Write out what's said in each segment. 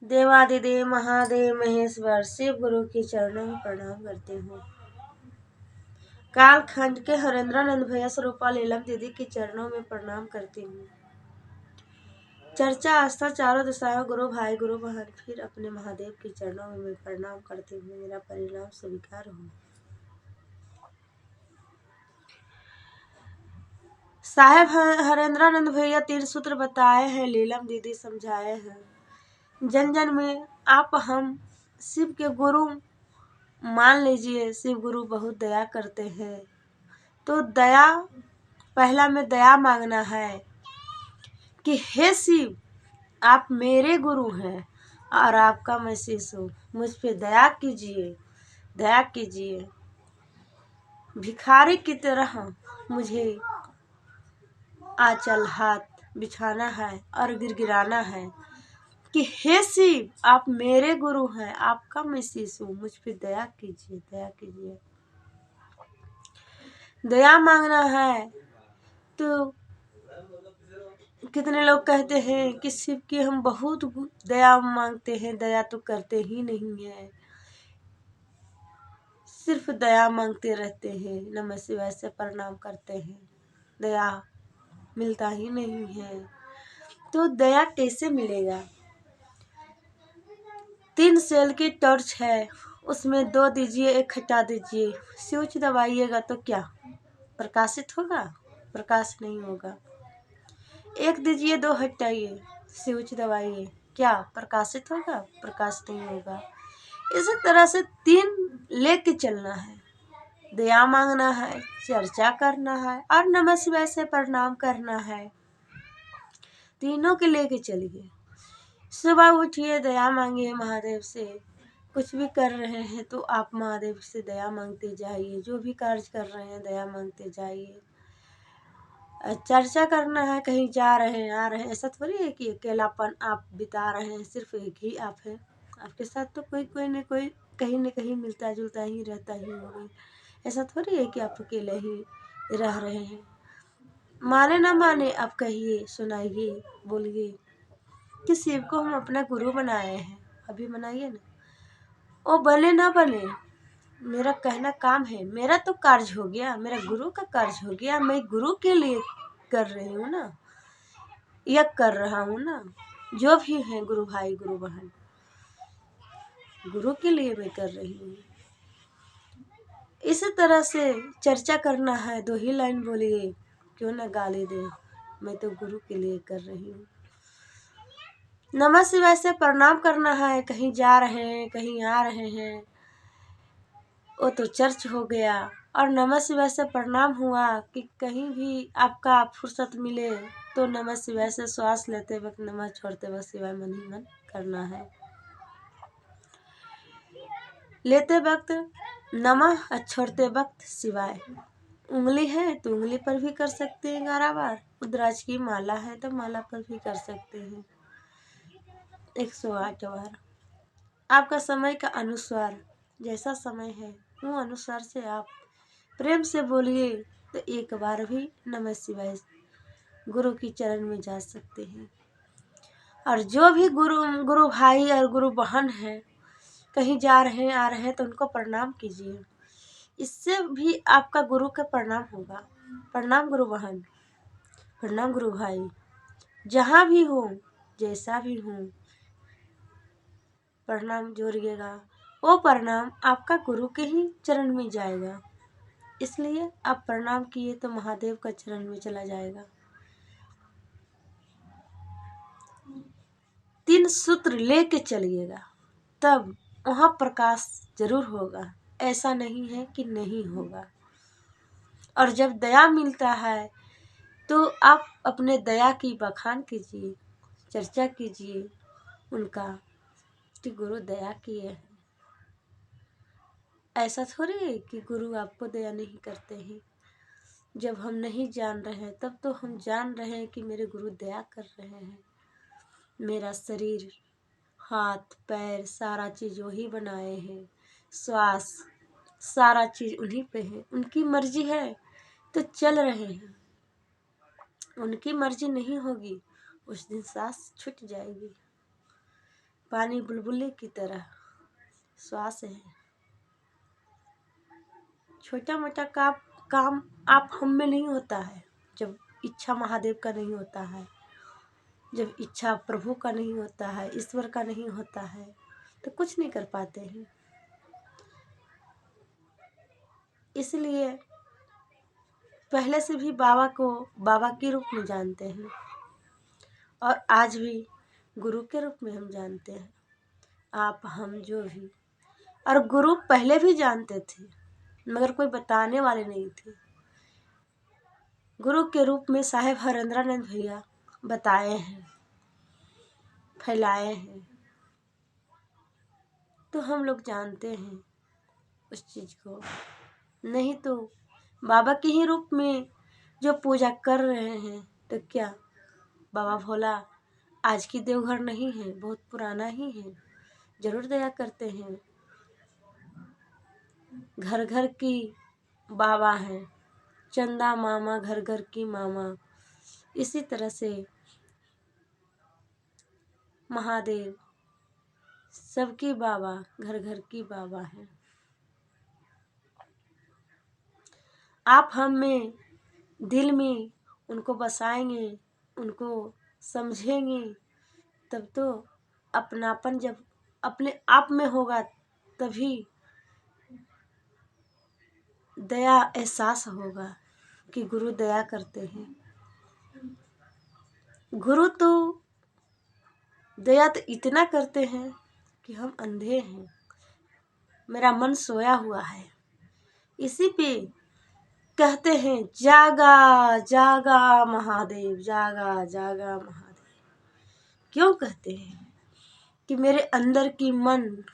देवादिदेव महादेव महेश्वर शिव गुरु के चरणों में प्रणाम करती हूँ। कालखंड के हरेंद्रानंद भैया स्वरूपा लीलम दीदी के चरणों में प्रणाम करती हूँ। चर्चा आस्था चारों दिशाओं गुरु भाई गुरु बहन फिर अपने महादेव के चरणों में मैं प्रणाम करती हूँ। मेरा परिणाम स्वीकार हो। साहेब हरेंद्रानंद भैया 3 सूत्र बताए हैं, लीलम दीदी समझाए हैं। जन जन में आप हम शिव के गुरु मान लीजिए। शिव गुरु बहुत दया करते हैं, तो दया पहला में दया मांगना है कि हे शिव, आप मेरे गुरु हैं और आपका मैं शिष्य हूँ, मुझ पे दया कीजिए, दया कीजिए। भिखारी की तरह मुझे आंचल हाथ बिछाना है और गिड़गिड़ाना है कि हे शिव, आप मेरे गुरु हैं, आपका मैं शिष्य हूँ, मुझ पे दया कीजिए, दया कीजिए। दया मांगना है। तो कितने लोग कहते हैं कि शिव की हम बहुत दया मांगते हैं, दया तो करते ही नहीं है, सिर्फ दया मांगते रहते हैं, नमः शिवाय से प्रणाम करते हैं, दया मिलता ही नहीं है। तो दया कैसे मिलेगा? 3 सेल की टॉर्च है, उसमें 2 दीजिए, 1 हटा दीजिए। स्विच दबाइएगा तो क्या प्रकाशित होगा? प्रकाश नहीं होगा। 1 दीजिए, 2 हटाइए, स्विच दबाइए, क्या प्रकाशित होगा? प्रकाश नहीं होगा। इसी तरह से 3 लेके चलना है। दया मांगना है, चर्चा करना है और नमः शिवाय से प्रणाम करना है। तीनों के लेके चलिए। सुबह उठिए, दया मांगिए महादेव से। कुछ भी कर रहे हैं तो आप महादेव से दया मांगते जाइए। जो भी कार्य कर रहे हैं दया मांगते जाइए। चर्चा करना है, कहीं जा रहे हैं आ रहे हैं, ऐसा थोड़ी है कि अकेलापन आप बिता रहे हैं, सिर्फ एक ही आप हैं। आपके साथ तो कोई न कोई कहीं न कहीं मिलता जुलता ही रहता ही होगा। ऐसा थोड़ी है कि आप अकेले ही रह रहे हैं। माने ना माने आप कहिए, सुनाइए, बोलिए कि शिव को हम अपना गुरु बनाए हैं। अभी बनाइए ना, वो बने ना बने मेरा कहना काम है। मेरा तो कार्य हो गया, मेरा गुरु का कार्य हो गया। मैं गुरु के लिए कर रही हूँ ना, या कर रहा हूँ ना। जो भी है गुरु भाई गुरु बहन, गुरु के लिए मैं कर रही हूँ। इसी तरह से चर्चा करना है, 2 ही लाइन बोलिए, क्यों ना गाली दे, मैं तो गुरु के लिए कर रही हूँ। नमः शिवाय से प्रणाम करना है। कहीं जा रहे हैं, कहीं आ रहे हैं, वो तो चर्च हो गया। और नमः शिवाय से प्रणाम हुआ कि कहीं भी आपका फुर्सत मिले तो नमः शिवाय से श्वास लेते वक्त, नमः छोड़ते वक्त शिवाय मन ही मन करना है। लेते वक्त नमः और छोड़ते वक्त शिवाय। उंगली है तो उंगली पर भी कर सकते हैं 11 बार। रुद्राक्ष की माला है तो माला पर भी कर सकते हैं 108 बार। आपका समय का अनुसार जैसा समय है वो अनुसार से आप प्रेम से बोलिए तो 1 बार भी नमः शिवाय गुरु की चरण में जा सकते हैं। और जो भी गुरु भाई और गुरु बहन है, कहीं जा रहे हैं आ रहे हैं तो उनको प्रणाम कीजिए। इससे भी आपका गुरु का प्रणाम होगा। प्रणाम गुरु बहन, प्रणाम गुरु भाई, जहाँ भी हो, जैसा भी हो, प्रणाम जोड़िएगा। वो प्रणाम आपका गुरु के ही चरण में जाएगा। इसलिए आप प्रणाम किए तो महादेव का चरण में चला जाएगा। 3 सूत्र लेके चलिएगा, तब वहाँ प्रकाश जरूर होगा। ऐसा नहीं है कि नहीं होगा। और जब दया मिलता है तो आप अपने दया की बखान कीजिए, चर्चा कीजिए उनका कि गुरु दया किए हैं। ऐसा थोड़ी है कि गुरु आपको दया नहीं करते हैं। जब हम नहीं जान रहे हैं तब तो हम जान रहे हैं कि मेरे गुरु दया कर रहे हैं। मेरा शरीर, हाथ पैर सारा चीज़ वही बनाए हैं, श्वास सारा चीज़ उन्हीं पे है। उनकी मर्जी है तो चल रहे हैं। उनकी मर्जी नहीं होगी, उस दिन सांस छूट जाएगी। पानी बुलबुले की तरह श्वास है। छोटा मोटा काम आप हम में नहीं होता है जब इच्छा महादेव का नहीं होता है, जब इच्छा प्रभु का नहीं होता है, ईश्वर का नहीं होता है, तो कुछ नहीं कर पाते हैं। इसलिए पहले से भी बाबा को बाबा के रूप में जानते हैं और आज भी गुरु के रूप में हम जानते हैं। आप हम जो भी, और गुरु पहले भी जानते थे मगर कोई बताने वाले नहीं थे। गुरु के रूप में साहेब हरेंद्रानंद भैया बताए हैं, फैलाए हैं, तो हम लोग जानते हैं उस चीज़ को। नहीं तो बाबा के ही रूप में जो पूजा कर रहे हैं तो क्या बाबा भोला आज की देवघर नहीं है, बहुत पुराना ही है। जरूर दया करते हैं, घर घर की बाबा हैं, चंदा मामा घर घर की मामा। इसी तरह से महादेव सबकी बाबा, घर घर की बाबा हैं। आप हम में दिल में उनको बसाएंगे, उनको समझेंगे, तब तो अपनापन जब अपने आप में होगा तभी दया एहसास होगा कि गुरु दया करते हैं। गुरु तो दया तो इतना करते हैं कि हम अंधे हैं, मेरा मन सोया हुआ है। इसी पे कहते हैं जागा जागा महादेव, जागा जागा महादेव। क्यों कहते हैं? कि मेरे अंदर की मन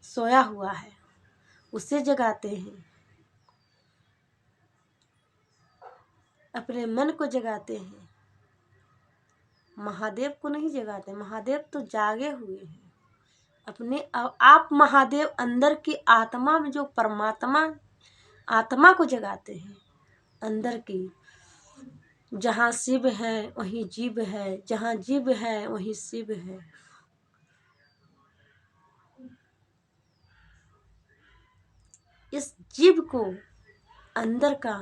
सोया हुआ है, उसे जगाते हैं, अपने मन को जगाते हैं। महादेव को नहीं जगाते, महादेव तो जागे हुए हैं। अपने आप महादेव अंदर की आत्मा में जो परमात्मा आत्मा को जगाते हैं, अंदर की। जहाँ शिव है वहीं जीव है, जहाँ जीव है वहीं शिव है। इस जीव को, अंदर का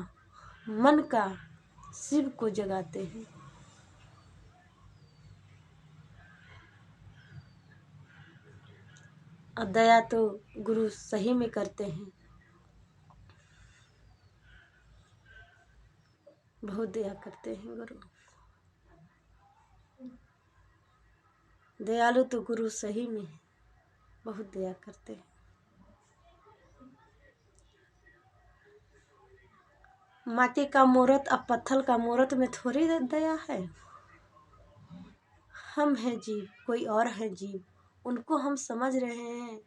मन का शिव को जगाते हैं। और दया तो गुरु सही में करते हैं, बहुत दया करते हैं गुरु। दयालु तो गुरु सही में है, बहुत दया करते हैं। माटी का मूरत और पत्थर का मूरत में थोड़ी दया है। हम हैं जीव, कोई और है जीव, उनको हम समझ रहे हैं,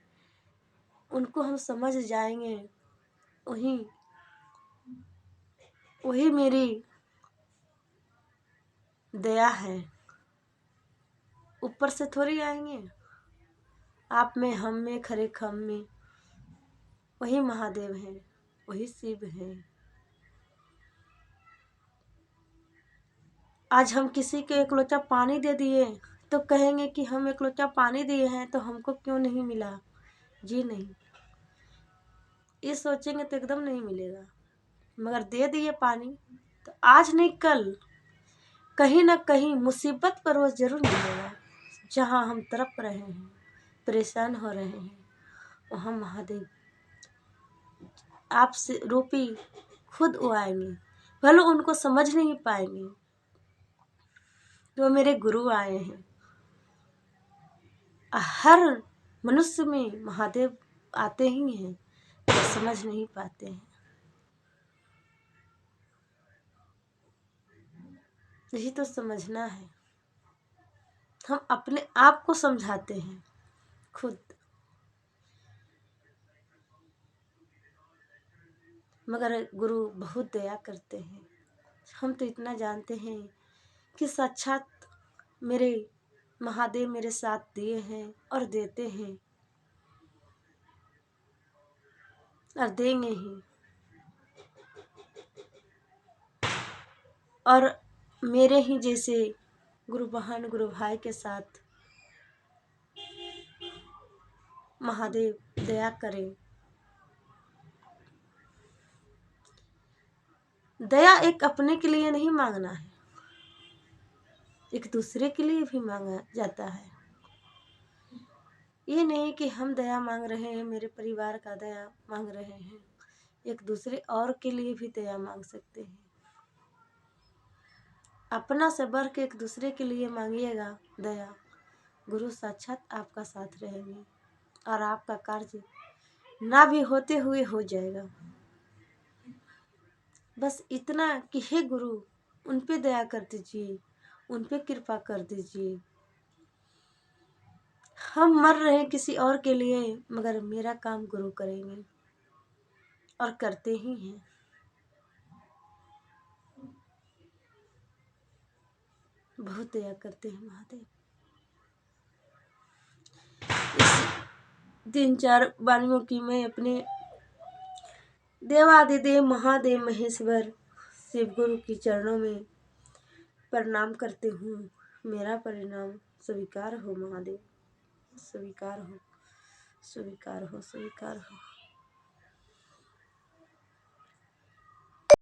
उनको हम समझ जाएंगे, वही वही मेरी दया है। ऊपर से थोड़ी आएंगे। आप में, हम में, खरे खम में वही महादेव हैं, वही शिव हैं। आज हम किसी को एक लोटा पानी दे दिए तो कहेंगे कि हम एक लोटा पानी दिए हैं तो हमको क्यों नहीं मिला। जी नहीं, ये सोचेंगे तो एकदम नहीं मिलेगा। मगर दे दिए पानी तो आज नहीं कल कहीं ना कहीं मुसीबत पर रोज जरूर मिलेगा। जहाँ हम तड़प रहे हैं, परेशान हो रहे हैं, वहाँ महादेव आपसे रूपी खुद वो आएंगे। भले उनको समझ नहीं पाएंगे, तो मेरे गुरु आए हैं। हर मनुष्य में महादेव आते ही हैं, तो समझ नहीं पाते हैं। यही तो समझना है। हम अपने आप को समझाते हैं खुद, मगर गुरु बहुत दया करते हैं। हम तो इतना जानते हैं कि साक्षात मेरे महादेव मेरे साथ दिए हैं और देते हैं और देंगे ही। और मेरे ही जैसे गुरु बहन गुरु भाई के साथ महादेव दया करें। दया एक अपने के लिए नहीं मांगना है, एक दूसरे के लिए भी मांगा जाता है। ये नहीं कि हम दया मांग रहे हैं, मेरे परिवार का दया मांग रहे हैं, एक दूसरे और के लिए भी दया मांग सकते हैं। अपना से बढ़ के एक दूसरे के लिए मांगिएगा दया, गुरु साक्षात आपका साथ रहेंगे और आपका कार्य ना भी होते हुए हो जाएगा। बस इतना कि हे गुरु उन पे दया कर दीजिए, उन पे कृपा कर दीजिए। हम मर रहे किसी और के लिए, मगर मेरा काम गुरु करेंगे और करते ही हैं। बहुत दया करते हैं महादेव। इस 3-4 वाणियों की मैं अपने देवादिदेव महादेव महेश्वर शिव गुरु के चरणों में प्रणाम करती हूँ। मेरा परिणाम स्वीकार हो महादेव, स्वीकार हो, स्वीकार हो, स्वीकार हो।